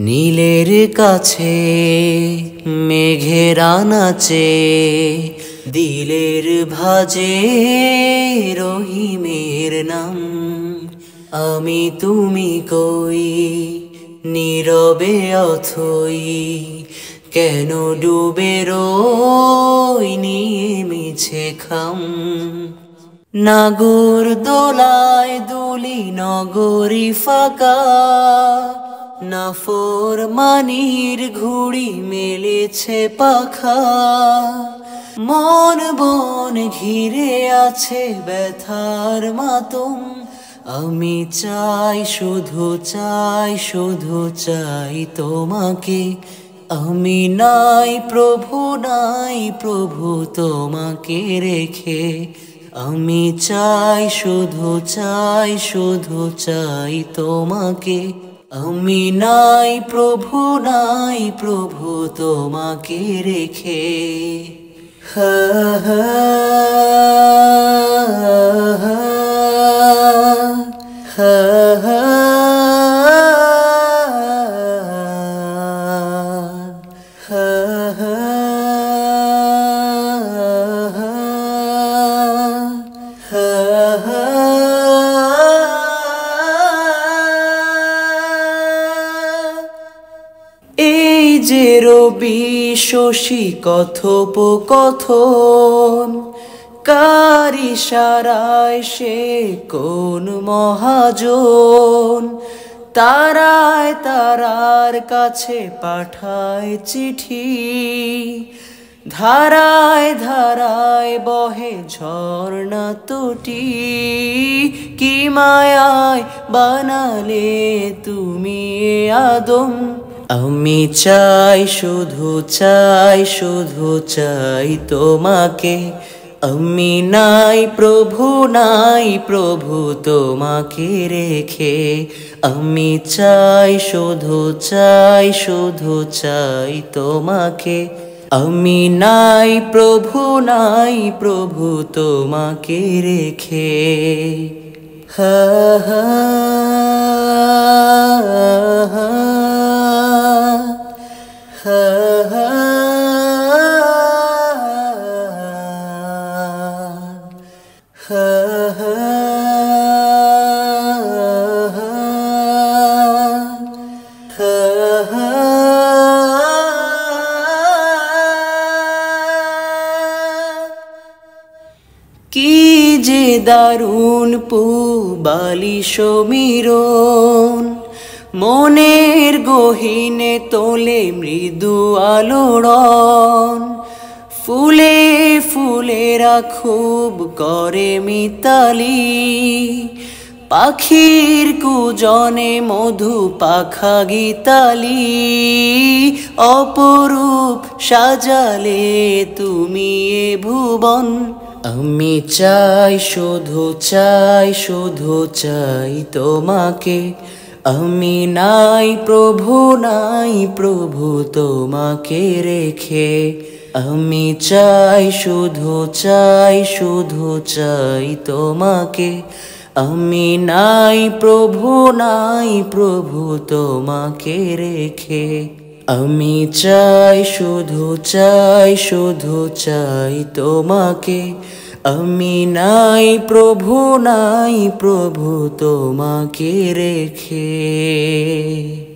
নীলের কাছে মেঘেরা নাচে, দিলের ভাজে রহিমের নাম। আমি তুমি কই নীরবে অথই, কেন ডুবে রই নিয়ে মিছে খাম। নাগর দোলায় দুলি নগরী ফাঁকা, নাফরমানির ঘুড়ি মেলেছে পাখা। মন বন ঘিরে আছে ব্যথার মাতম, আমি চাই শুধু চাই শুধু চাই তোমাকে। আমি নাই প্রভু তোমাকে রেখে। আমি চাই শুধু চাই তোমাকে। আমি নাই প্রভু তোমাকে রেখে। হা হা হা হা এই যে রবি শশী কথোপকথন, কার ইশারায় সে কোন মহাজন। তারায় তারার কাছে পাঠায় চিঠি, ধারায় ধারায় বহে ঝর্ণা তটি। কি মায়ায় বানালে তুমি এ আদম। আমি চাই শুধু চাই তোমাকে। আমি নাই প্রভু তোমাকে রেখে। আমি চাই শুধু চাই তোমাকে। আমি নাই প্রভু তোমাকে রেখে। হা হা হা হা কি যে দারুণ পূবালি সমীরণ, মনের গহীনে তোলে মৃদু আলোড়ন। ফুলে ফুলেরা খুব করে মিতালি, পাখির কুজনে মধু পাখা গীতালি। অপরূপ সাজালে তুমি এ ভুবন। আমি চাই শুধু চাই তোমাকে। আমি নাই প্রভু তোমাকে রেখে। আমি চাই শুধু চাই তোমাকে। আমি নাই প্রভু তোমাকে রেখে। আমি চাই শুধু চাই তোমাকে। আমি নাই প্রভু তোমাকে রেখে।